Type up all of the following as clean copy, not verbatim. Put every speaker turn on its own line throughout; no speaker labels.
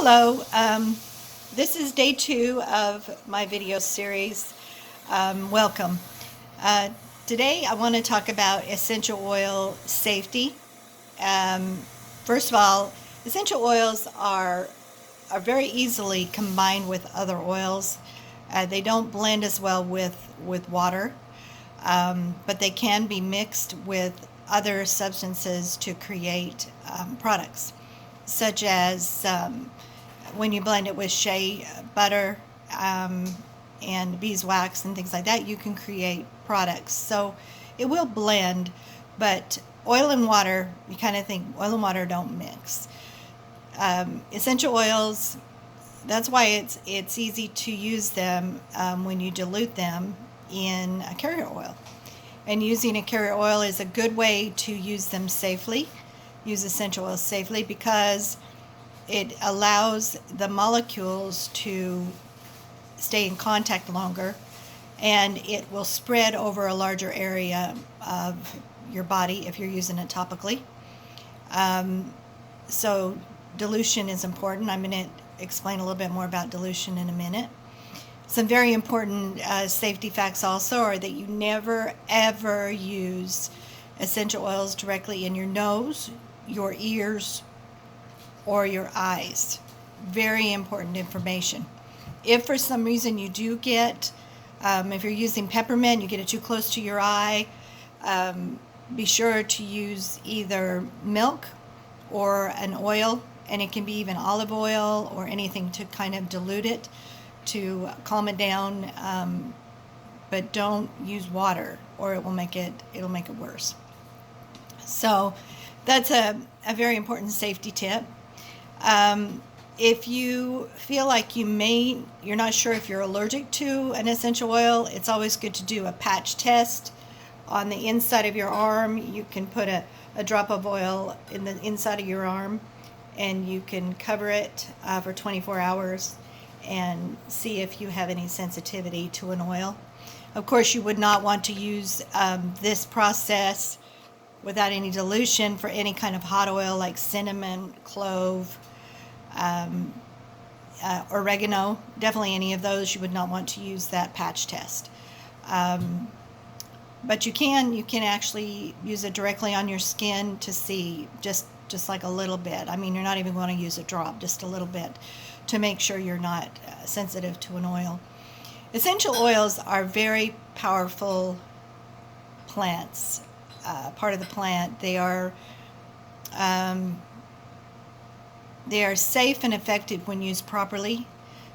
Hello, this is day 2 of my video series. Welcome. Uh, Today I want to talk about essential oil safety. Um, First of all, essential oils are very easily combined with other oils. They don't blend as well with water, but they can be mixed with other substances to create products, such as when you blend it with shea butter and beeswax and things like that, you can create products. So it will blend, but oil and water, you kind of think oil and water don't mix. Essential oils, that's why it's easy to use them when you dilute them in a carrier oil. And using a carrier oil is a good way to use them safely, use essential oils safely, because it allows the molecules to stay in contact longer, and it will spread over a larger area of your body if you're using it topically. So dilution is important. I'm going to explain a little bit more about dilution in a minute. Some very important safety facts also are that you never ever use essential oils directly in your nose, your ears, or your eyes. Very important information. If for some reason you do get, if you're using peppermint, you get it too close to your eye, be sure to use either milk or an oil, and it can be even olive oil or anything to kind of dilute it to calm it down, but don't use water or it'll make it worse. So that's a very important safety tip. If you feel like you're not sure if you're allergic to an essential oil, it's always good to do a patch test on the inside of your arm. You can put a drop of oil in the inside of your arm, and you can cover it for 24 hours and see if you have any sensitivity to an oil. Of course, you would not want to use this process without any dilution for any kind of hot oil like cinnamon, clove, oregano. Definitely any of those, you would not want to use that patch test. But you can actually use it directly on your skin to see just like a little bit. I mean, you're not even going to use a drop, just a little bit to make sure you're not sensitive to an oil. Essential oils are very powerful plants, part of the plant. They are safe and effective when used properly,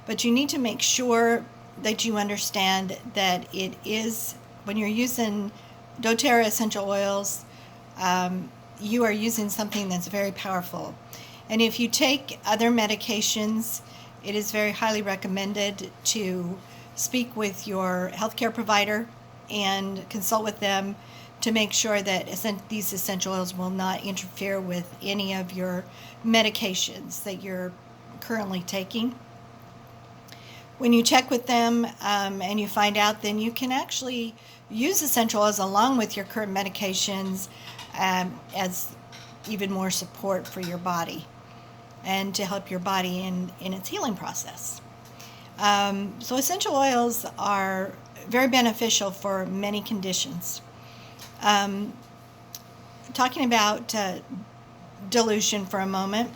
but you need to make sure that you understand that it is, when you're using doTERRA essential oils, you are using something that's very powerful. And if you take other medications, it is very highly recommended to speak with your healthcare provider and consult with them to make sure that these essential oils will not interfere with any of your medications that you're currently taking. When you check with them and you find out, then you can actually use essential oils along with your current medications as even more support for your body and to help your body in its healing process. So essential oils are very beneficial for many conditions. Talking about dilution for a moment,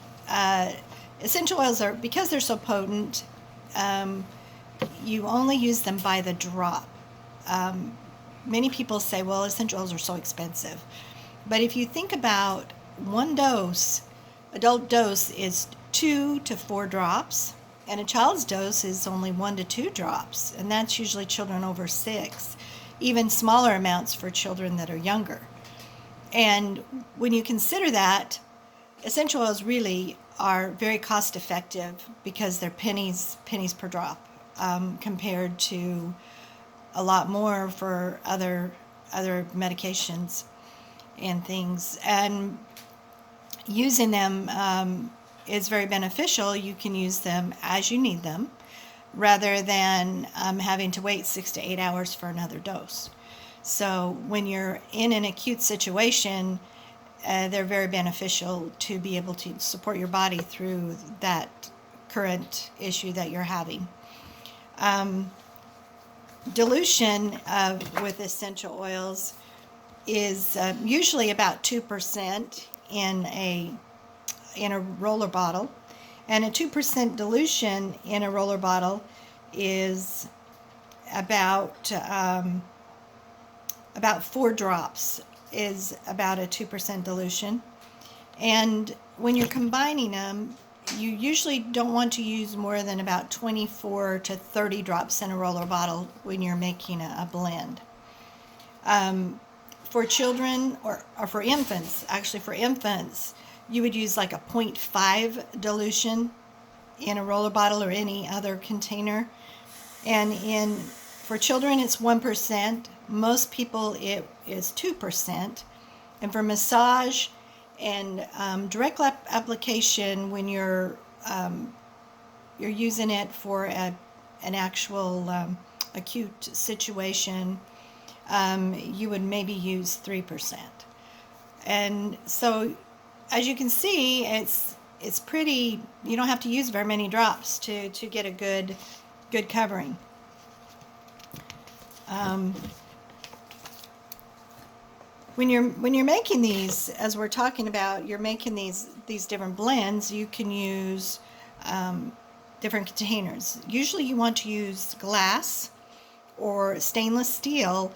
essential oils are, because they're so potent, you only use them by the drop. Many people say, well, essential oils are so expensive. But if you think about one dose, adult dose is 2 to 4 drops, and a child's dose is only 1 to 2 drops, and that's usually children over 6, even smaller amounts for children that are younger. And when you consider that, essential oils really are very cost effective because they're pennies per drop, compared to a lot more for other medications and things. And using them is very beneficial. You can use them as you need them rather than having to wait 6 to 8 hours for another dose. So when you're in an acute situation, they're very beneficial to be able to support your body through that current issue that you're having. Dilution with essential oils is usually about 2% in a roller bottle, and a 2% dilution in a roller bottle is about 4 drops is about a 2% dilution. And when you're combining them, you usually don't want to use more than about 24 to 30 drops in a roller bottle when you're making a blend. For children or for infants, actually for infants, you would use like a 0.5 dilution in a roller bottle or any other container. And for children, it's 1%. Most people, it is 2%. And for massage and direct application, when you're using it for an actual acute situation, you would maybe use 3%. And so, as you can see, it's pretty. You don't have to use very many drops to get a good covering. When you're making these, as we're talking about, you're making these different blends, you can use different containers. Usually you want to use glass or stainless steel,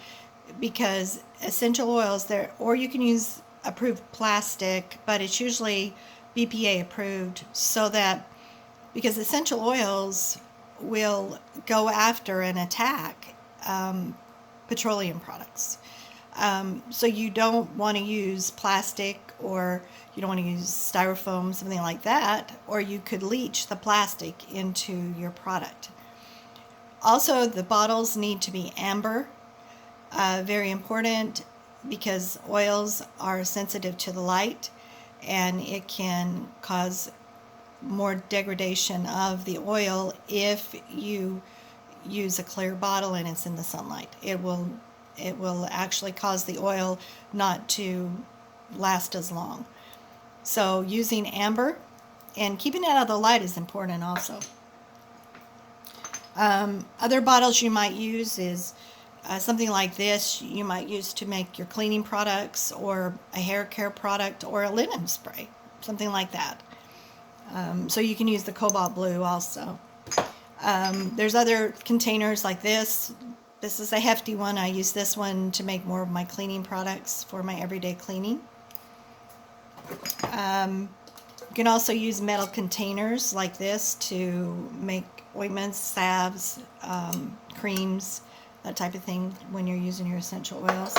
because essential oils there, or you can use approved plastic, but it's usually BPA approved, so that, because essential oils will go after and attack petroleum products. So you don't want to use plastic, or you don't want to use styrofoam, something like that, or you could leach the plastic into your product. Also, the bottles need to be amber, very important, because oils are sensitive to the light, and it can cause more degradation of the oil if you use a clear bottle and it's in the sunlight. It will actually cause the oil not to last as long. So using amber and keeping it out of the light is important also. Other bottles you might use is something like this. You might use to make your cleaning products, or a hair care product, or a linen spray, something like that. So you can use the cobalt blue also. There's other containers like this. This is a hefty one. I use this one to make more of my cleaning products for my everyday cleaning. You can also use metal containers like this to make ointments, salves, creams, that type of thing when you're using your essential oils.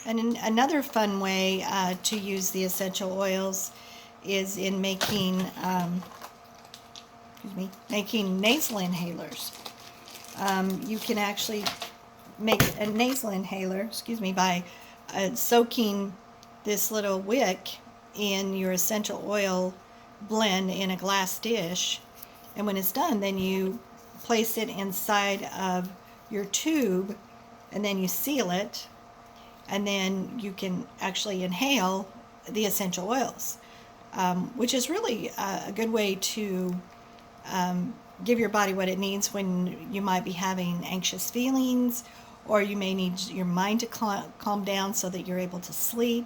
And another fun way to use the essential oils is in making nasal inhalers. You can actually make a nasal inhaler, by soaking this little wick in your essential oil blend in a glass dish, and when it's done, then you place it inside of your tube, and then you seal it, and then you can actually inhale the essential oils, which is really a good way to give your body what it needs when you might be having anxious feelings, or you may need your mind to calm down so that you're able to sleep.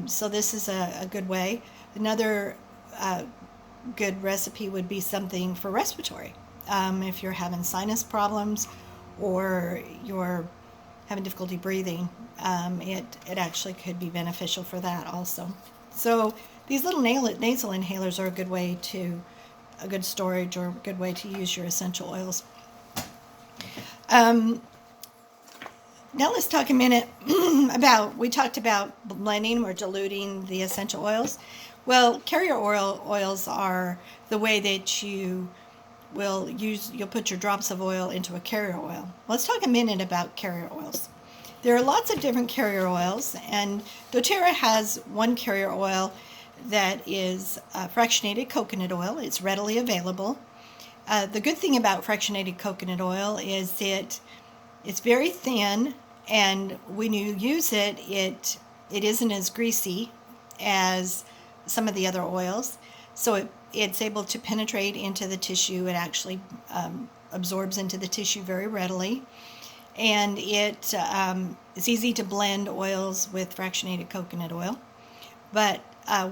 So this is a good way. Another good recipe would be something for respiratory. If you're having sinus problems, or you're having difficulty breathing, it actually could be beneficial for that also. So these little nasal inhalers are a good way to, a good storage, or a good way to use your essential oils. Now let's talk a minute about, we talked about blending or diluting the essential oils. Well, carrier oils are the way that you'll put your drops of oil into a carrier oil. Let's talk a minute about carrier oils. There are lots of different carrier oils, and doTERRA has one carrier oil that is fractionated coconut oil. It's readily available. The good thing about fractionated coconut oil is it's very thin, and when you use it, it isn't as greasy as some of the other oils. So it's able to penetrate into the tissue. It actually absorbs into the tissue very readily. And it's easy to blend oils with fractionated coconut oil. But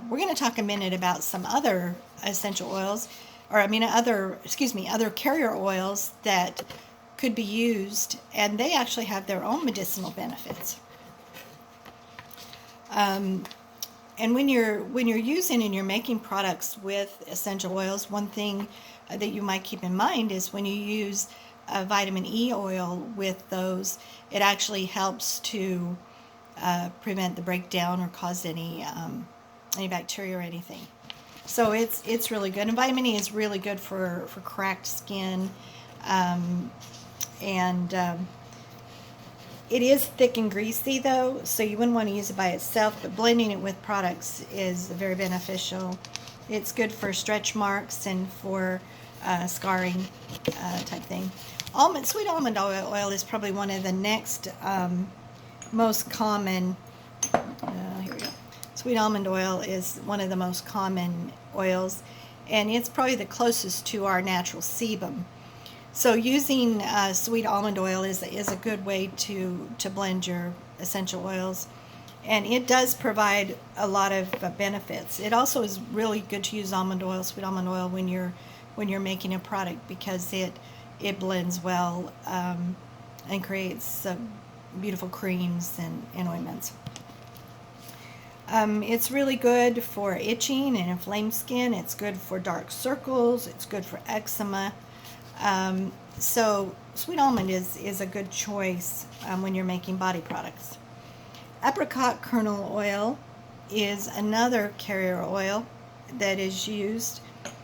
we're going to talk a minute about some other essential oils, other carrier oils that could be used, and they actually have their own medicinal benefits. And when you're using and you're making products with essential oils, one thing that you might keep in mind is when you use vitamin E oil with those, it actually helps to prevent the breakdown or cause any bacteria or anything. So it's really good. And vitamin E is really good for cracked skin, and it is thick and greasy though, so you wouldn't want to use it by itself, but blending it with products is very beneficial. It's good for stretch marks and for scarring type thing. Sweet almond oil is probably one of the next most common. Here we go. Sweet almond oil is one of the most common oils, and it's probably the closest to our natural sebum. So using sweet almond oil is a good way to blend your essential oils, and it does provide a lot of benefits. It also is really good to use sweet almond oil when you're making a product, because it blends well and creates beautiful creams and ointments. It's really good for itching and inflamed skin. It's good for dark circles. It's good for eczema. So sweet almond is a good choice when you're making body products. Apricot kernel oil is another carrier oil that is used,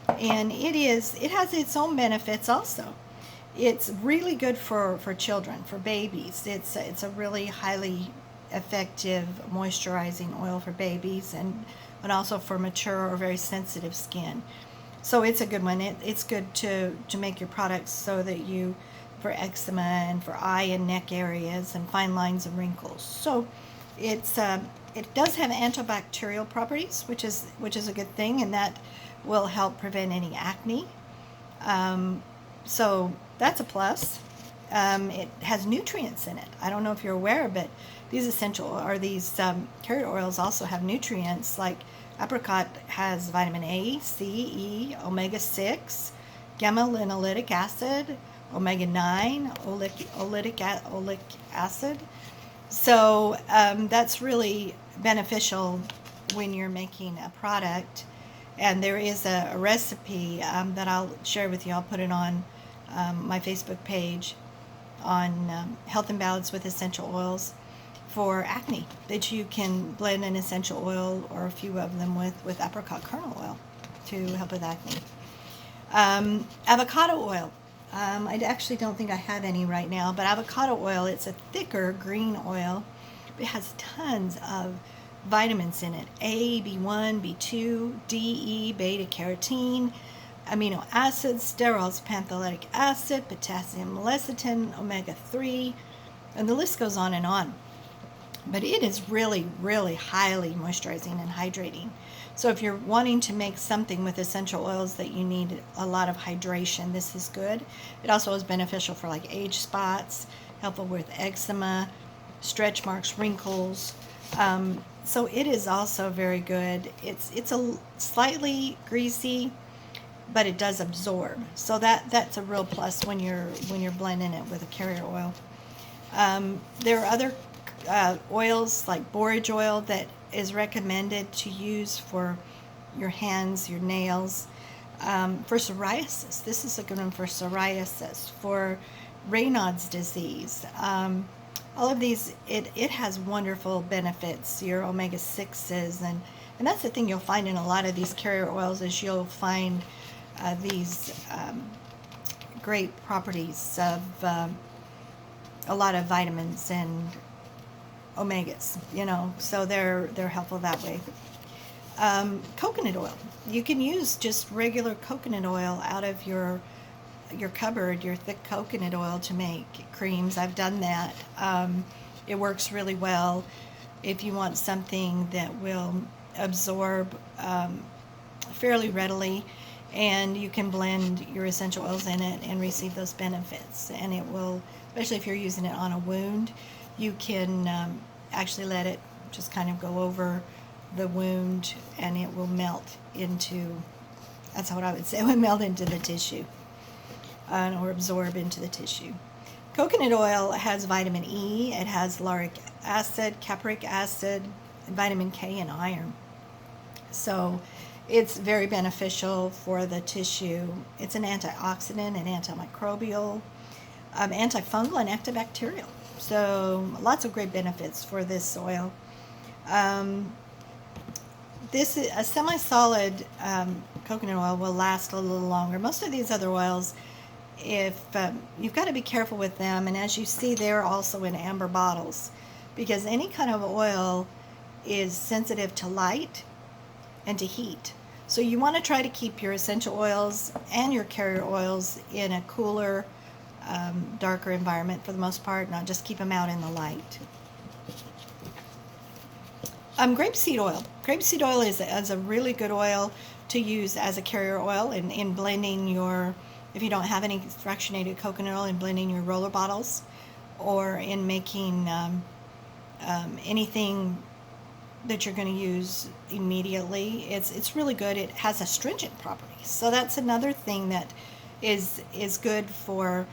and it has its own benefits also. It's really good for children, for babies. It's a really highly effective moisturizing oil for babies, and also for mature or very sensitive skin. So it's a good one. It's good to make your products so that for eczema and for eye and neck areas and fine lines and wrinkles. So it does have antibacterial properties, which is a good thing, and that will help prevent any acne. So that's a plus. It has nutrients in it. I don't know if you're aware, but these carrier oils also have nutrients. Like apricot has vitamin A, C, E, omega-6, gamma-linolenic acid, omega-9, oleic acid. So that's really beneficial when you're making a product. And there is a recipe that I'll share with you. I'll put it on my Facebook page on health and balance with essential oils for acne, that you can blend an essential oil or a few of them with apricot kernel oil to help with acne. Avocado oil. I actually don't think I have any right now, but avocado oil, it's a thicker green oil. It has tons of vitamins in it: A, B1, B2, D, E, beta carotene, amino acids, sterols, pantothenic acid, potassium lecithin, omega-3, and the list goes on and on. But it is really, really highly moisturizing and hydrating. So if you're wanting to make something with essential oils that you need a lot of hydration, this is good. It also is beneficial for like age spots, helpful with eczema, stretch marks, wrinkles. So it is also very good. It's a slightly greasy, but it does absorb. So that's a real plus when you're blending it with a carrier oil. There are other oils like borage oil that is recommended to use for your hands, your nails, for psoriasis. This is a good one for psoriasis, for Raynaud's disease. All of these, it has wonderful benefits, your omega-6s, and that's the thing you'll find in a lot of these carrier oils, is you'll find these great properties of a lot of vitamins and omegas, so they're helpful that way. Coconut oil. You can use just regular coconut oil out of your cupboard, your thick coconut oil, to make creams. I've done that. It works really well if you want something that will absorb fairly readily, and you can blend your essential oils in it and receive those benefits. And it will, especially if you're using it on a wound, you can actually let it just kind of go over the wound, and it will melt into, that's what I would say, it would melt into the tissue or absorb into the tissue. Coconut oil has vitamin E, it has lauric acid, capric acid, vitamin K, and iron. So it's very beneficial for the tissue. It's an antioxidant and antimicrobial, antifungal, and antibacterial. So lots of great benefits for this oil. This is a semi-solid coconut oil will last a little longer. Most of these other oils, if you've got to be careful with them, and as you see, they're also in amber bottles, because any kind of oil is sensitive to light and to heat. So you want to try to keep your essential oils and your carrier oils in a cooler, darker environment for the most part, not just keep them out in the light. Grapeseed oil. Grapeseed oil is a really good oil to use as a carrier oil in blending your, if you don't have any fractionated coconut oil, in blending your roller bottles, or in making anything that you're going to use immediately. It's really good. It has astringent properties, so that's another thing that is good for.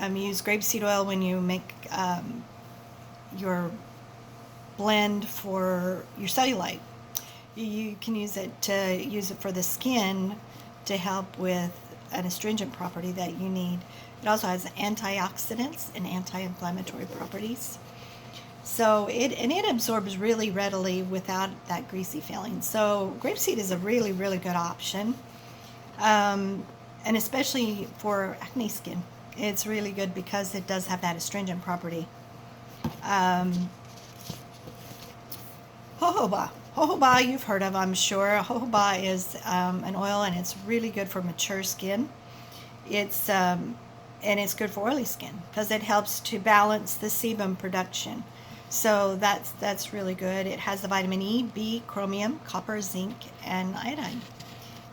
Use grapeseed oil when you make your blend for your cellulite. You can use it for the skin to help with an astringent property that you need. It also has antioxidants and anti-inflammatory properties. So it absorbs really readily without that greasy feeling. So grapeseed is a really, really good option, and especially for acne skin. It's really good because it does have that astringent property. Jojoba. Jojoba you've heard of, I'm sure. Jojoba is an oil, and it's really good for mature skin. It's and it's good for oily skin because it helps to balance the sebum production. So that's really good. It has the vitamin E, B, chromium, copper, zinc, and iodine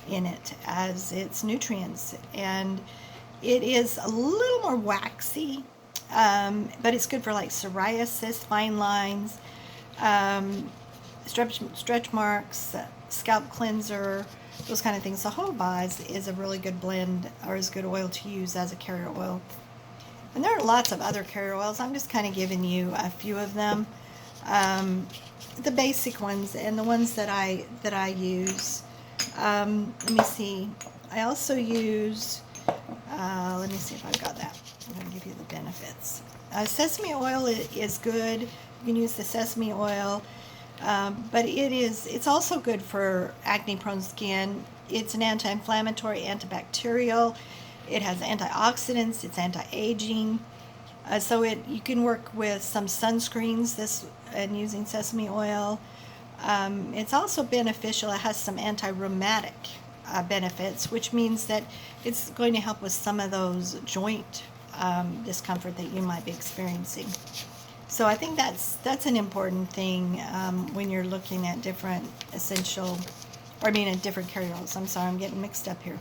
in it as its nutrients. And it is a little more waxy, but it's good for like psoriasis, fine lines, stretch marks, scalp cleanser, those kind of things. So jojoba is a really good blend, or is a good oil to use as a carrier oil. And there are lots of other carrier oils. I'm just kind of giving you a few of them, the basic ones and the ones that I use. Let me see. I also use. Let me see if I've got that. I'm going to give you the benefits. Sesame oil is good. You can use the sesame oil, but it's also good for acne-prone skin. It's an anti-inflammatory, antibacterial. It has antioxidants. It's anti-aging. So you can work with some sunscreens and using sesame oil. It's also beneficial. It has some anti-rheumatic benefits, which means that it's going to help with some of those joint discomfort that you might be experiencing. So I think that's an important thing when you're looking at different different carrier oils. I'm sorry, I'm getting mixed up here.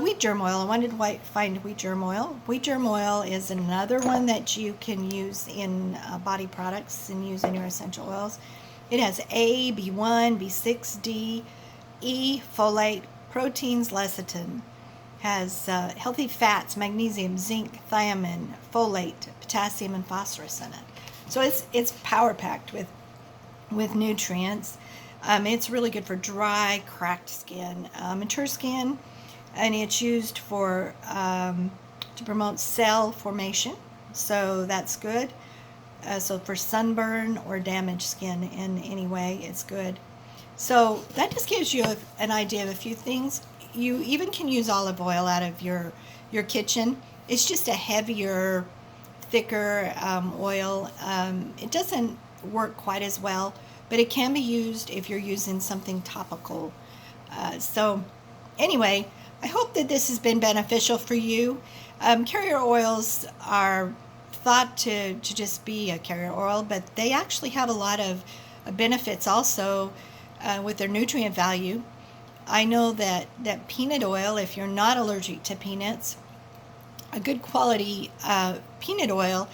Wheat germ oil. I wanted to find wheat germ oil. Wheat germ oil is another one that you can use in body products and use in your essential oils. It has A, B1, B6, D, E, folate, proteins, lecithin. Has healthy fats, magnesium, zinc, thiamine, folate, potassium, and phosphorus in it. So it's power packed with nutrients. It's really good for dry, cracked skin, mature skin, and it's used for to promote cell formation. So that's good. So for sunburn or damaged skin in any way, it's good. So that just gives you an idea of a few things. You even can use olive oil out of your kitchen. It's just a heavier, thicker oil. It doesn't work quite as well, but it can be used if you're using something topical. So anyway, I hope that this has been beneficial for you. Carrier oils are thought to just be a carrier oil, but they actually have a lot of benefits also with their nutrient value. I know that peanut oil, if you're not allergic to peanuts, a good quality peanut oil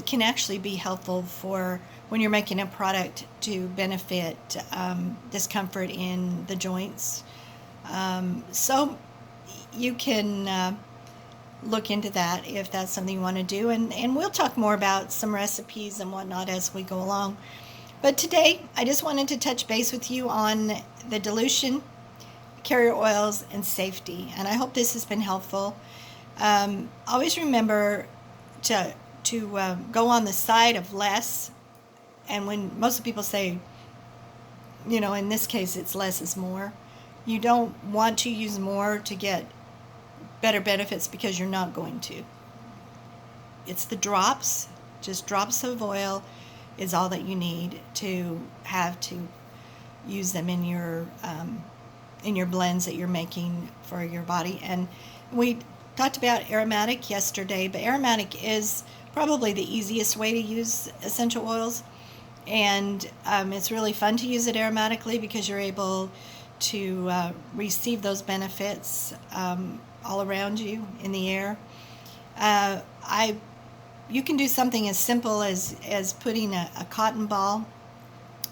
can actually be helpful for when you're making a product to benefit discomfort in the joints. So you can look into that if that's something you want to do. And we'll talk more about some recipes and whatnot as we go along. But today, I just wanted to touch base with you on the dilution, carrier oils, and safety. And I hope this has been helpful. Always remember to go on the side of less. And when most people say, in this case, it's less is more. You don't want to use more to get better benefits because you're not going to. It's the drops, just drops of oil is all that you need to have to use them in your blends that you're making for your body. And we talked about aromatic yesterday, but aromatic is probably the easiest way to use essential oils. And it's really fun to use it aromatically because you're able to receive those benefits all around you in the air. You can do something as simple as putting a cotton ball,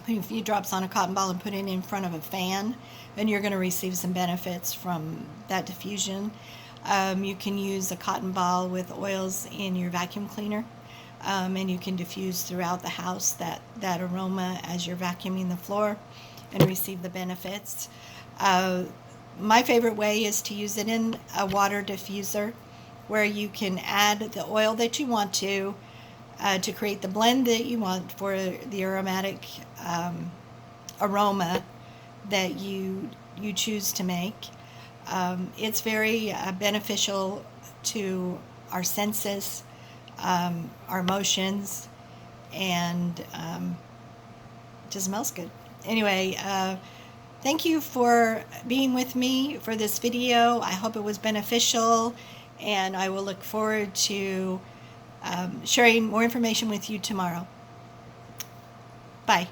putting a few drops on a cotton ball and put it in front of a fan, and you're going to receive some benefits from that diffusion. You can use a cotton ball with oils in your vacuum cleaner, and you can diffuse throughout the house that aroma as you're vacuuming the floor and receive the benefits. My favorite way is to use it in a water diffuser where you can add the oil that you want to create the blend that you want for the aromatic aroma that you choose to make. It's very beneficial to our senses, our emotions, and it just smells good. Anyway, thank you for being with me for this video. I hope it was beneficial, and I will look forward to sharing more information with you tomorrow. Bye.